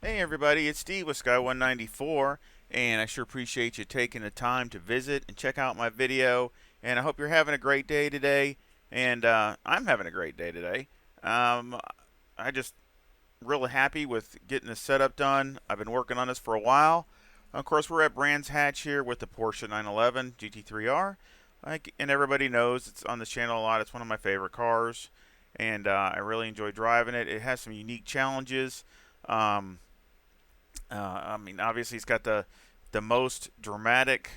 Hey everybody, it's Steve with Sky194, and I sure appreciate you taking the time to visit and check out my video. And I hope you're having a great day today, and I'm having a great day today. I just really happy with getting this setup done. I've been working on this for a while. Of course, we're at Brands Hatch here with the Porsche 911 GT3R, and everybody knows it's on this channel a lot. It's one of my favorite cars, and I really enjoy driving it. It has some unique challenges. Um, I mean, obviously, it's got the most dramatic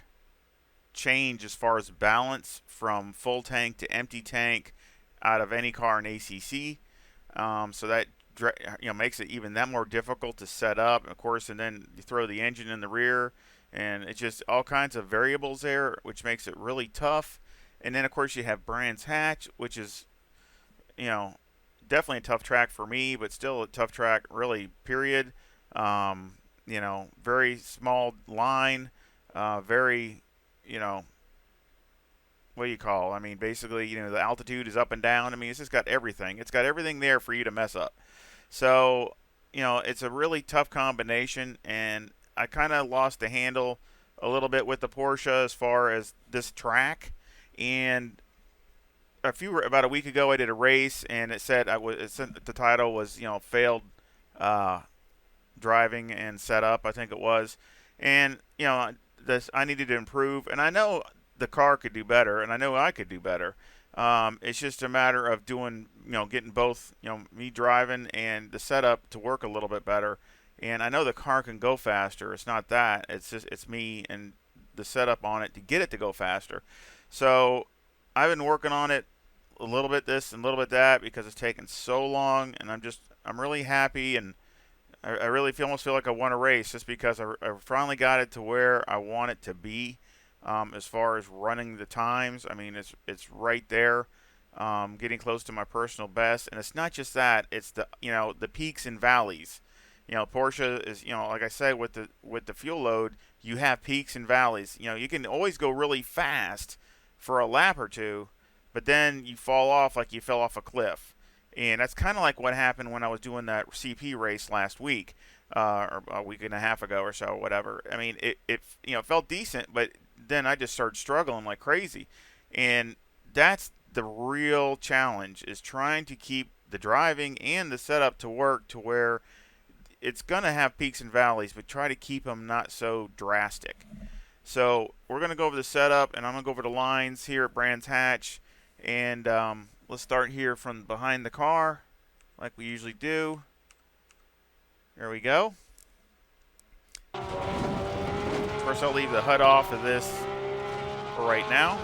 change as far as balance from full tank to empty tank out of any car in ACC. So that makes it even that more difficult to set up. And of course, and then you throw the engine in the rear, and it's just all kinds of variables there, which makes it really tough. And then of course you have Brands Hatch, which is you know definitely a tough track for me, but still a tough track, really. Period. Um, very small line, very, you know, what do you call? I mean, basically, the altitude is up and down. I mean, it's just got everything. It's got everything there for you to mess up. So, it's a really tough combination, and I kind of lost the handle a little bit with the Porsche as far as this track. And about a week ago, I did a race, and it said the title was failed uh, driving and setup, I think it was. And this I needed to improve, and I know the car could do better, and I know I could do better. It's just a matter of doing, getting both, me driving and the setup to work a little bit better. And I know the car can go faster. It's not that. It's me and the setup on it to get it to go faster. So I've been working on it a little bit this and a little bit that because it's taken so long, and I'm really happy, and I really almost feel like I won a race just because I finally got it to where I want it to be, as far as running the times. I mean, it's right there, getting close to my personal best. And it's not just that; it's the peaks and valleys. Porsche is, like I said, with the fuel load, you have peaks and valleys. You can always go really fast for a lap or two, but then you fall off like you fell off a cliff. And that's kind of like what happened when I was doing that CP race last week, or a week and a half ago or so, whatever. I mean, it felt decent, but then I just started struggling like crazy. And that's the real challenge, is trying to keep the driving and the setup to work to where it's going to have peaks and valleys, but try to keep them not so drastic. So we're going to go over the setup, and I'm going to go over the lines here at Brands Hatch. And let's start here from behind the car, like we usually do. There we go. First, I'll leave the HUD off of this for right now.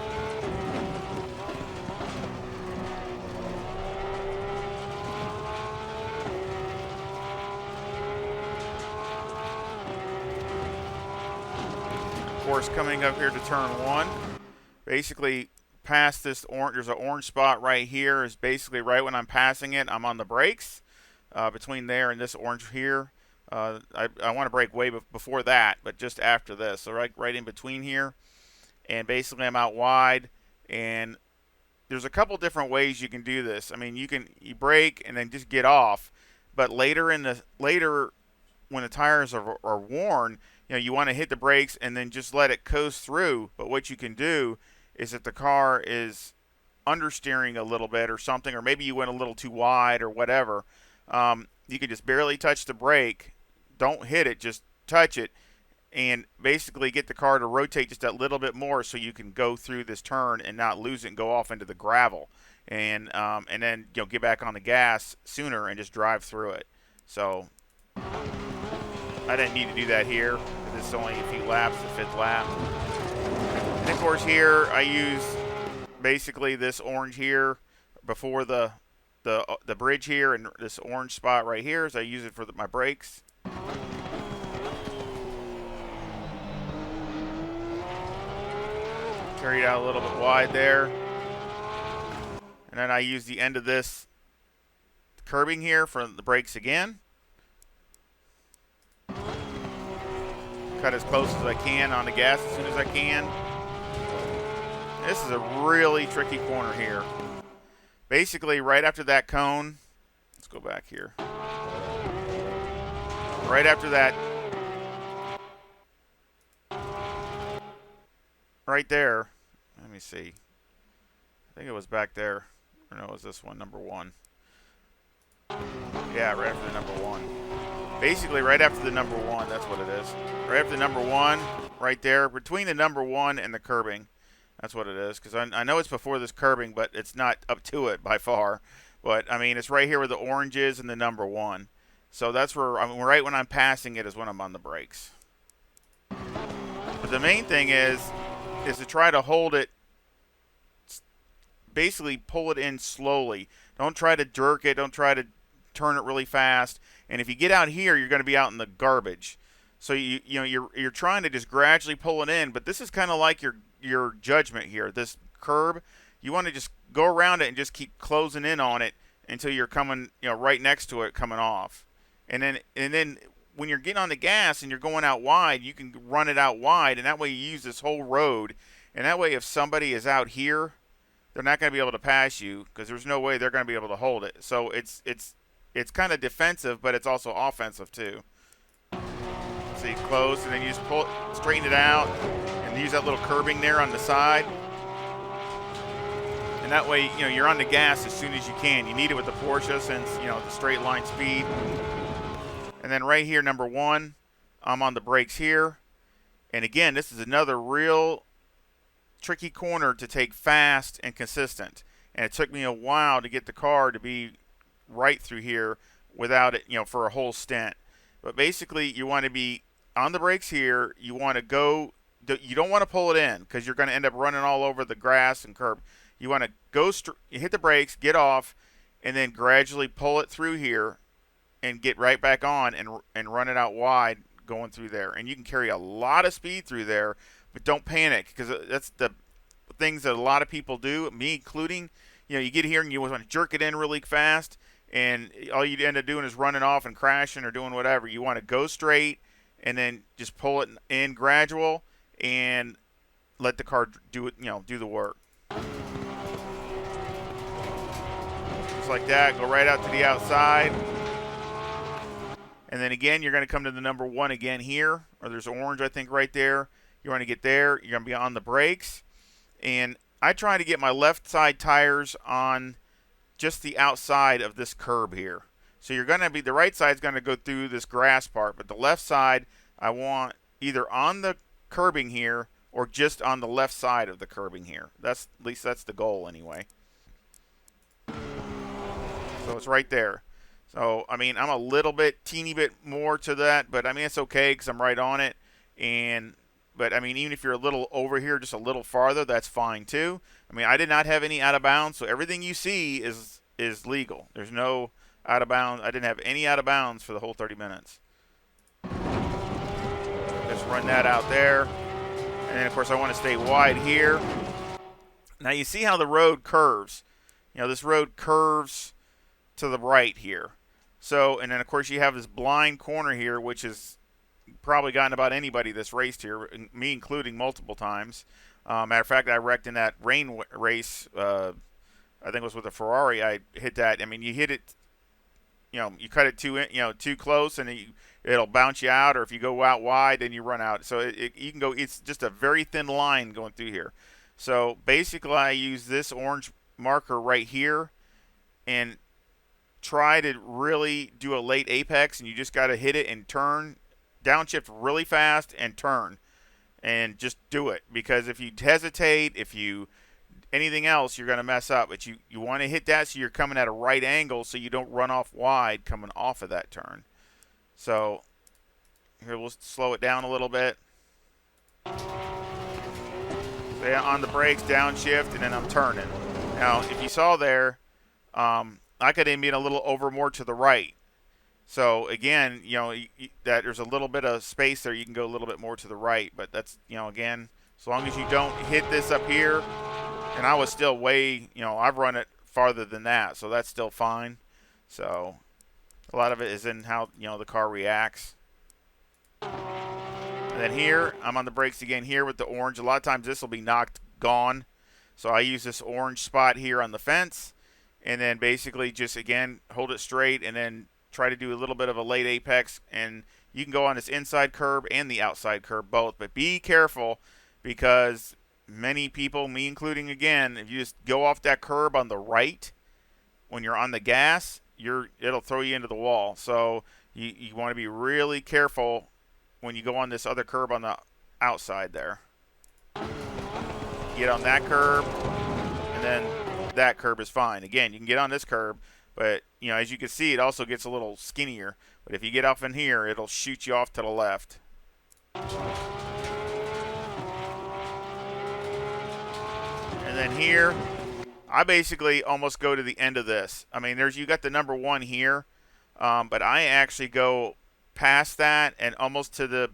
Of course, coming up here to turn one, basically past this orange, there's an orange spot right here. Is basically right when I'm passing it, I'm on the brakes, between there and this orange here. I want to brake way before that, but just after this. So right in between here, and basically I'm out wide. And there's a couple different ways you can do this. I mean, you brake and then just get off, but later when the tires are worn, you want to hit the brakes and then just let it coast through. But what you can do is, if the car is understeering a little bit or something, or maybe you went a little too wide or whatever, you can just barely touch the brake. Don't hit it, just touch it, and basically get the car to rotate just a little bit more so you can go through this turn and not lose it and go off into the gravel. And then get back on the gas sooner and just drive through it. So I didn't need to do that here because it's only a few laps, the fifth lap. And of course here I use basically this orange here before the bridge here, and this orange spot right here, as I use it for my brakes. Carry it out a little bit wide there. And then I use the end of this curbing here for the brakes again. Cut as close as I can on the gas as soon as I can. This is a really tricky corner here. Basically, right after that cone, let's go back here. right after that, right there, let me see. I think it was back there. Or no, it was this one, number 1. Yeah, right after the number 1. Basically, right after the number 1, that's what it is. Right after the number 1, right there, between the number 1 and the curbing. That's what it is. Because I know it's before this curbing, but it's not up to it by far. But, I mean, it's right here where the orange is and the number 1. So that's where, I mean, right when I'm passing it is when I'm on the brakes. But the main thing is to try to hold it, basically pull it in slowly. Don't try to jerk it. Don't try to turn it really fast. And if you get out here, you're going to be out in the garbage. So you're trying to just gradually pull it in. But this is kind of like your judgment here. This curb, you want to just go around it and just keep closing in on it until you're coming, right next to it, coming off. And then when you're getting on the gas and you're going out wide, you can run it out wide, and that way you use this whole road. And that way, if somebody is out here, they're not going to be able to pass you because there's no way they're going to be able to hold it. So it's kind of defensive, but it's also offensive too. So you close, and then you just pull it, straighten it out, and use that little curbing there on the side. And that way, you're on the gas as soon as you can. You need it with the Porsche since, the straight line speed. And then right here, number 1, I'm on the brakes here. And again, this is another real tricky corner to take fast and consistent. And it took me a while to get the car to be right through here without it, for a whole stint. But basically, you want to be on the brakes here. You want to go, you don't want to pull it in because you're going to end up running all over the grass and curb. You want to go, you hit the brakes, get off, and then gradually pull it through here and get right back on and run it out wide going through there. And you can carry a lot of speed through there, but don't panic because that's the things that a lot of people do, me including. You get here and you want to jerk it in really fast, and all you end up doing is running off and crashing or doing whatever. You want to go straight and then just pull it in gradual and let the car do it, do the work. Just like that, go right out to the outside. And then again, you're going to come to the number 1 again here, or there's orange, I think, right there. You want to get there. You're going to be on the brakes. And I try to get my left side tires on just the outside of this curb here. So you're going to be, the right side's going to go through this grass part, but the left side, I want either on the curbing here or just on the left side of the curbing here. At least that's the goal anyway. So it's right there. So, I mean, I'm a little bit, teeny bit more to that, but I mean, it's okay because I'm right on it. But I mean, even if you're a little over here, just a little farther, that's fine too. I mean, I did not have any out of bounds, so everything you see is legal. There's no out of bounds. I didn't have any out of bounds for the whole 30 minutes. Just run that out there. And then, of course, I want to stay wide here. Now, you see how the road curves. This road curves to the right here. So, and then, of course, you have this blind corner here, which is probably gotten about anybody that's raced here, me including multiple times. Matter of fact, I wrecked in that rain race. I think it was with a Ferrari. I hit that. I mean, you hit it. You cut it too close, and it'll bounce you out. Or if you go out wide, then you run out. So you can go. It's just a very thin line going through here. So basically, I use this orange marker right here, and try to really do a late apex, and you just got to hit it and turn. Downshift really fast and turn, and just do it, because if you hesitate, if you anything else, you're going to mess up. But you want to hit that so you're coming at a right angle so you don't run off wide coming off of that turn. So here, we'll slow it down a little bit. Stay on the brakes, downshift, and then I'm turning. Now, if you saw there, I could have been a little over more to the right. So again, that there's a little bit of space there. You can go a little bit more to the right, but that's, again, as long as you don't hit this up here, and I was still way, I've run it farther than that, so that's still fine. So a lot of it is in how, the car reacts. And then here, I'm on the brakes again here with the orange. A lot of times this will be knocked gone. So I use this orange spot here on the fence, and then basically just, again, hold it straight and then try to do a little bit of a late apex, and you can go on this inside curb and the outside curb both. But be careful, because many people, me including again, if you just go off that curb on the right when you're on the gas, it'll throw you into the wall. So you want to be really careful when you go on this other curb on the outside there. Get on that curb, and then that curb is fine. Again, you can get on this curb, but as you can see, it also gets a little skinnier. But if you get off in here, it'll shoot you off to the left. And then here, I basically almost go to the end of this. I mean, you got the number 1 here, but I actually go past that and almost to the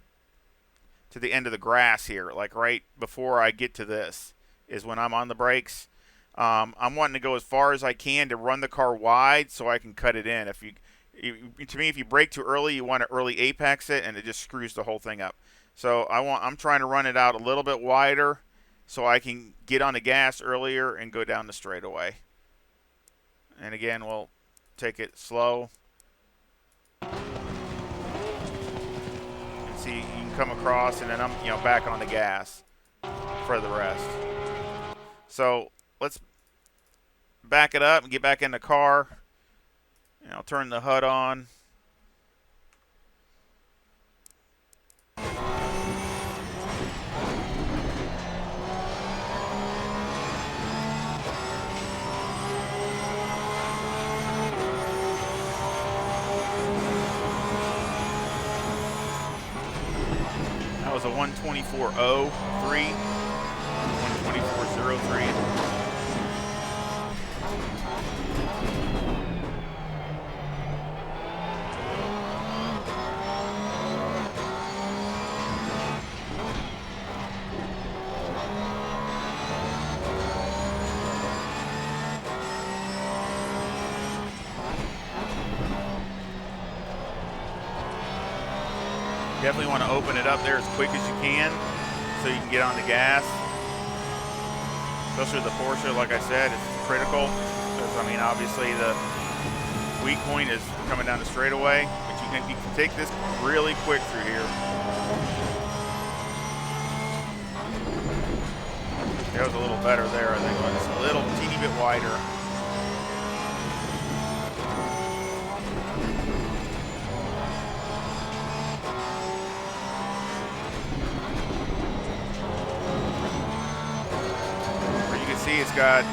end of the grass here, like right before I get to this is when I'm on the brakes. I'm wanting to go as far as I can to run the car wide so I can cut it in. To me, if you brake too early, you want to early apex it, and it just screws the whole thing up. So I'm trying to run it out a little bit wider so I can get on the gas earlier and go down the straightaway. And again, we'll take it slow. See, you can come across, and then I'm back on the gas for the rest. So let's back it up and get back in the car. And I'll turn the HUD on. That was a 124.03, 124.03. Definitely want to open it up there as quick as you can so you can get on the gas. Especially the Porsche, like I said, it's critical. Because, I mean, obviously the weak point is coming down the straightaway. But you can take this really quick through here. That was a little better there, I think. It's a little teeny bit wider. It's got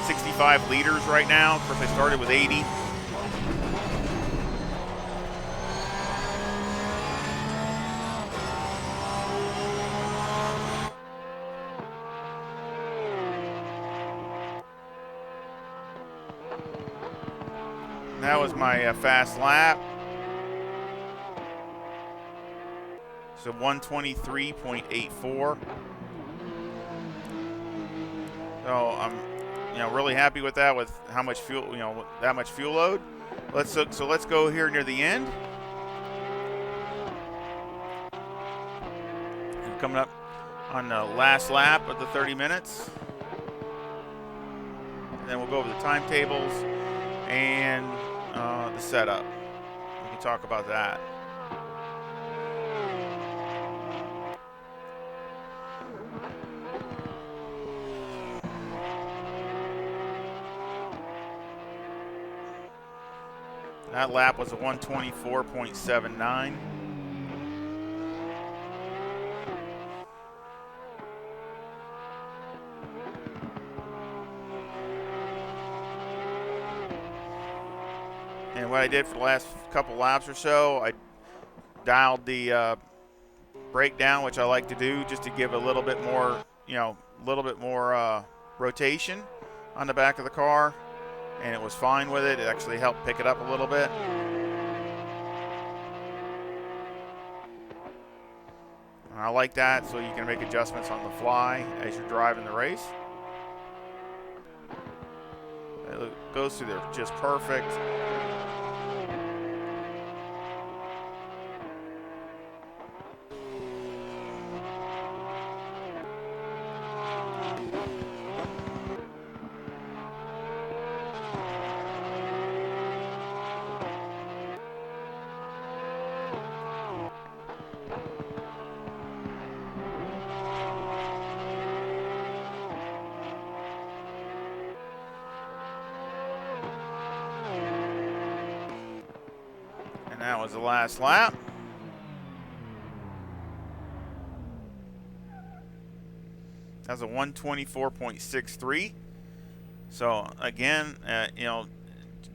65 liters right now. Of course, I started with 80. That was my fast lap. So 123.84. So I'm, really happy with that, with how much fuel, that much fuel load. So let's go here near the end. And coming up on the last lap of the 30 minutes. And then we'll go over the timetables and the setup. We can talk about that. That lap was a 124.79. And what I did for the last couple laps or so, I dialed the brake down, which I like to do just to give a little bit more, rotation on the back of the car. And it was fine with it. It actually helped pick it up a little bit. And I like that, so you can make adjustments on the fly as you're driving the race. It goes through there just perfect. And that was the last lap. That was a 124.63. So again,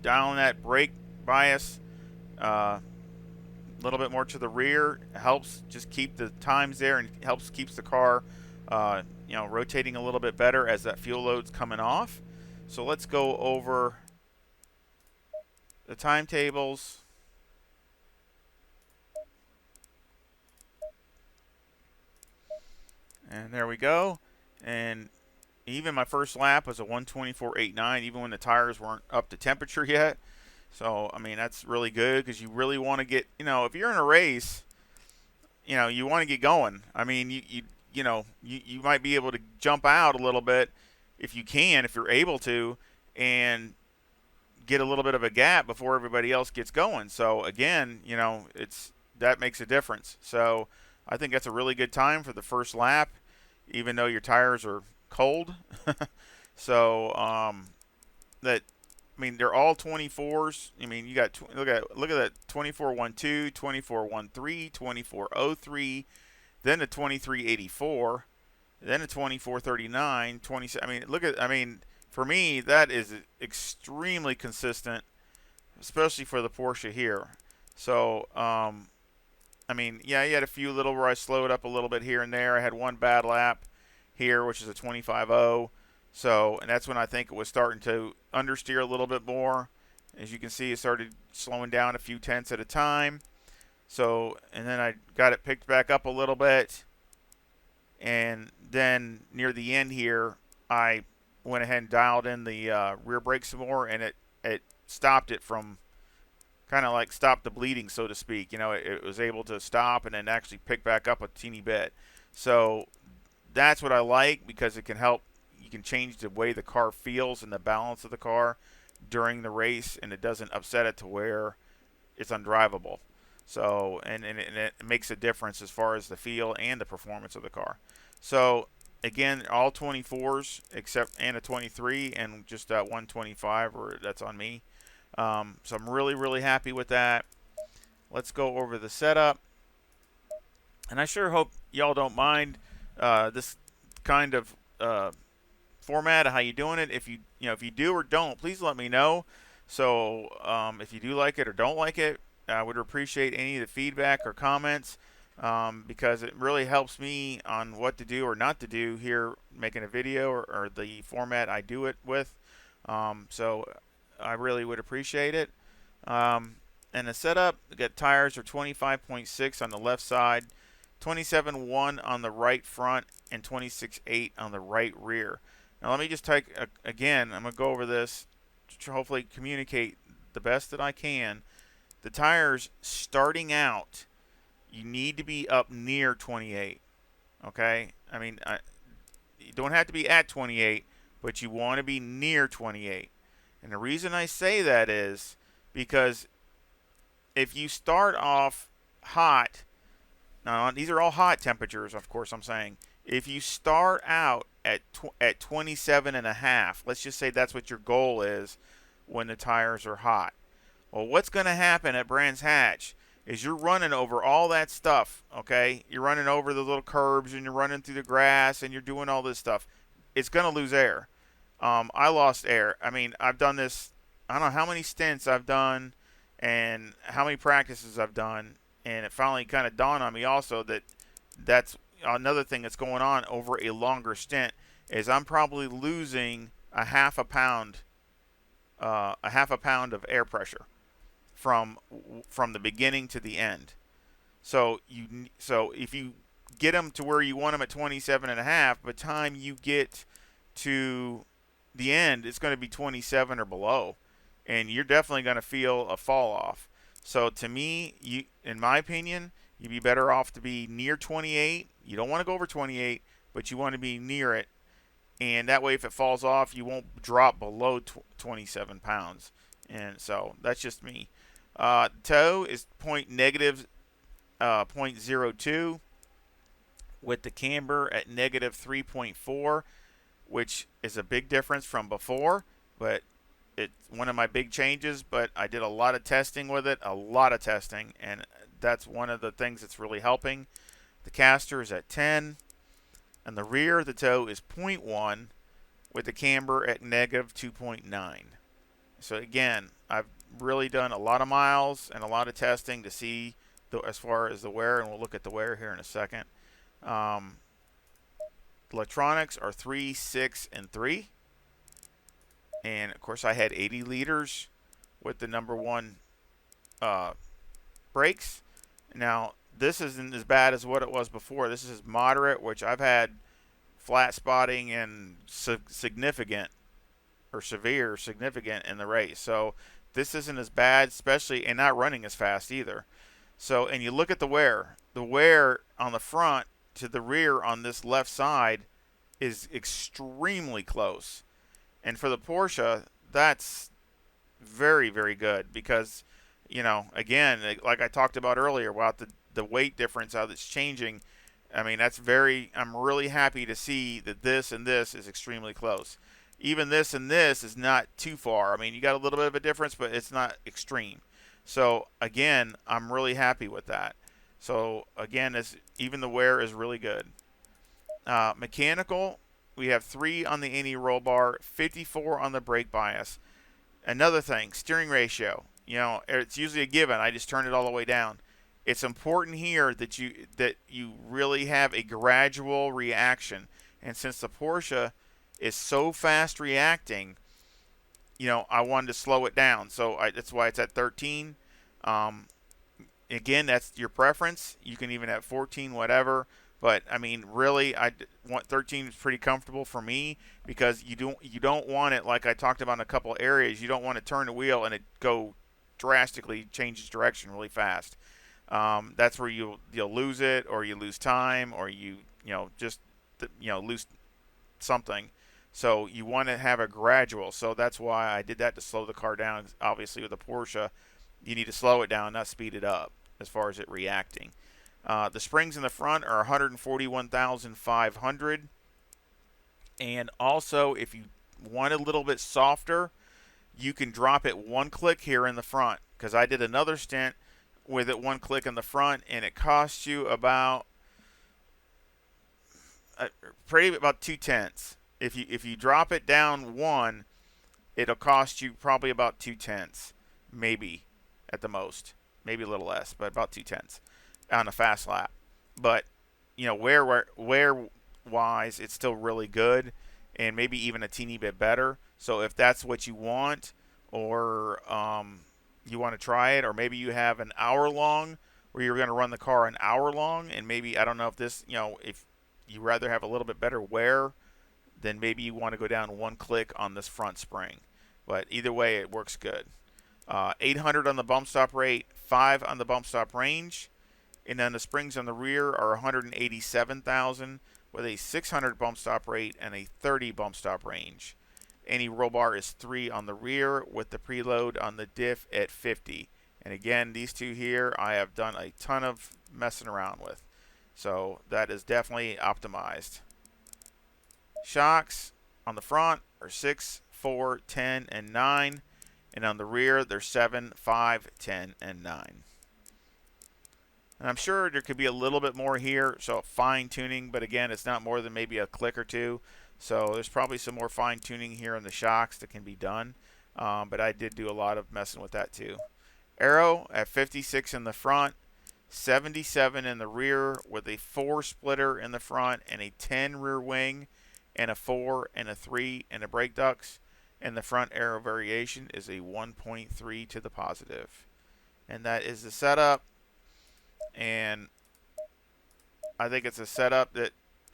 dialing that brake bias a little bit more to the rear helps just keep the times there, and helps keeps the car rotating a little bit better as that fuel load's coming off. So let's go over the timetables. And there we go. And even my first lap was a 124.89, even when the tires weren't up to temperature yet. So, I mean, that's really good, because you really want to get, if you're in a race, you want to get going. I mean, you might be able to jump out a little bit if you can, if you're able to, and get a little bit of a gap before everybody else gets going. So again, that makes a difference. So I think that's a really good time for the first lap, even though your tires are cold. So they're all 24s. I mean, you got look at that 24.12, 24.13, 24.03, then the 23.84, then a 24.39, 20. I mean, for me, that is extremely consistent, especially for the Porsche here. So, yeah, you had a few little where I slowed up a little bit here and there. I had one bad lap here, which is a 25.0. So, and that's when I think it was starting to understeer a little bit more. As you can see, it started slowing down a few tenths at a time. So, and then I got it picked back up a little bit. And then near the end here, I went ahead and dialed in the rear brake some more, and it stopped it from, kind of like stopped the bleeding, so to speak. It was able to stop and then actually pick back up a teeny bit. So that's what I like, because it can help. You can change the way the car feels and the balance of the car during the race, and it doesn't upset it to where it's undrivable. So, and it makes a difference as far as the feel and the performance of the car. So, again, all 24s and a 23 and just 125, or that's on me. So I'm really, really happy with that. Let's go over the setup. And I sure hope y'all don't mind this kind of format of how you doing it. If you do or don't, please let me know. So if you do like it or don't like it, I would appreciate any of the feedback or comments, because it really helps me on what to do or not to do here, making a video, or the format I do it with. So I really would appreciate it. And the setup, we got tires are 25.6 on the left side, 27.1 on the right front, and 26.8 on the right rear. Now let me just take again. I'm gonna go over this to hopefully communicate the best that I can. The tires starting out, you need to be up near 28. Okay, I mean, you don't have to be at 28, but you want to be near 28. And the reason I say that is because if you start off hot, now these are all hot temperatures, of course I'm saying. If you start out at 27.5, let's just say that's what your goal is when the tires are hot. Well, what's going to happen at Brands Hatch is you're running over all that stuff, okay? You're running over the little curbs, and you're running through the grass, and you're doing all this stuff. It's going to lose air. I lost air. I mean, I've done this, I don't know how many stints I've done and how many practices I've done, and it finally kind of dawned on me also that that's another thing that's going on over a longer stint, is I'm probably losing a half a pound of air pressure from the beginning to the end. So if you get them to where you want them at 27.5, by the time you get to the end, it's going to be 27 or below, and you're definitely going to feel a fall off. So to me, in my opinion, you'd be better off to be near 28. You don't want to go over 28, but you want to be near it, and that way if it falls off, you won't drop below 27 pounds. And so that's just me. Toe is negative 0.02, with the camber at negative 3.4, which is a big difference from before, but it's one of my big changes, but I did a lot of testing with it, and that's one of the things that's really helping. The caster is at 10, and the rear of the toe is 0.1, with the camber at negative 2.9. So again, I've really done a lot of miles and a lot of testing to see as far as the wear, and we'll look at the wear here in a second. Um, electronics are 3, 6, and 3. And of course, I had 80 liters with the number one brakes. Now, this isn't as bad as what it was before. This is moderate, which I've had flat spotting and significant or severe significant in the race. So this isn't as bad, especially, and not running as fast either. So, and you look at the wear. The wear on the front to the rear on this left side is extremely close. And for the Porsche, that's very, very good because, again, like I talked about earlier about the weight difference, how it's changing. I mean, I'm really happy to see that this and this is extremely close. Even this and this is not too far. I mean, you got a little bit of a difference, but it's not extreme. So, again, I'm really happy with that. So, again, even the wear is really good. Mechanical, we have 3 on the anti-roll bar, 54 on the brake bias. Another thing, steering ratio. It's usually a given. I just turn it all the way down. It's important here that you really have a gradual reaction. And since the Porsche is so fast reacting, I wanted to slow it down. So that's why it's at 13. Again, that's your preference. You can even have 14, whatever. But I mean, really, I want 13 is pretty comfortable for me because you don't want it, like I talked about in a couple areas. You don't want to turn the wheel and it go drastically change its direction really fast. That's where you'll lose it, or you lose time, or just lose something. So you want to have a gradual. So that's why I did that, to slow the car down. Obviously, with a Porsche, you need to slow it down, not speed it up as far as it reacting. The springs in the front are 141,500. And also, if you want a little bit softer, you can drop it 1 click here in the front. Because I did another stint with it 1 click in the front, and it costs you about 2/10. If you drop it down 1, it'll cost you probably about 2/10, maybe at the most, maybe a little less, but about 2/10 on a fast lap. But wear wise, it's still really good, and maybe even a teeny bit better. So if that's what you want, or you want to try it, or maybe you have an hour long where you're going to run the car an hour long, and maybe, I don't know if this, if you rather have a little bit better wear, then maybe you want to go down 1 click on this front spring. But either way, it works good. 800 on the bump stop rate, 5 on the bump stop range, and then the springs on the rear are 187,000 with a 600 bump stop rate and a 30 bump stop range. Any roll bar is 3 on the rear with the preload on the diff at 50. And again, these two here I have done a ton of messing around with. So that is definitely optimized. Shocks on the front are 6, 4, 10, and 9. And on the rear, they're 7, 5, 10, and 9. And I'm sure there could be a little bit more here, so fine tuning, but again, it's not more than maybe a click or two. So there's probably some more fine tuning here in the shocks that can be done. But I did do a lot of messing with that too. Aero at 56 in the front, 77 in the rear with a 4 splitter in the front and a 10 rear wing and a 4 and a 3 and a brake ducts. And the front aero variation is a 1.3 to the positive. And that is the setup. And I think it's a setup that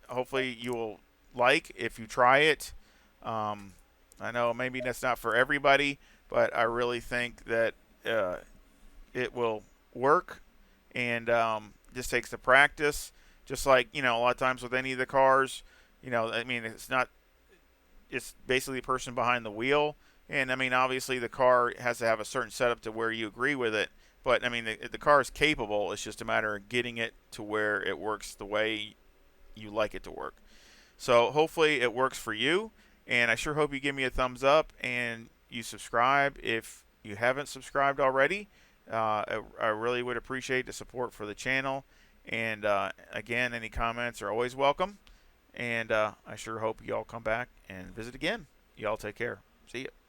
hopefully you will like if you try it. I know maybe that's not for everybody, but I really think that it will work, and just takes the practice. Just like, a lot of times with any of the cars, I mean, it's basically the person behind the wheel. And I mean, obviously the car has to have a certain setup to where you agree with it. But I mean, the car is capable. It's just a matter of getting it to where it works the way you like it to work. So hopefully it works for you. And I sure hope you give me a thumbs up. And you subscribe if you haven't subscribed already. I really would appreciate the support for the channel. And again, any comments are always welcome. And I sure hope y'all come back and visit again. Y'all take care. See ya.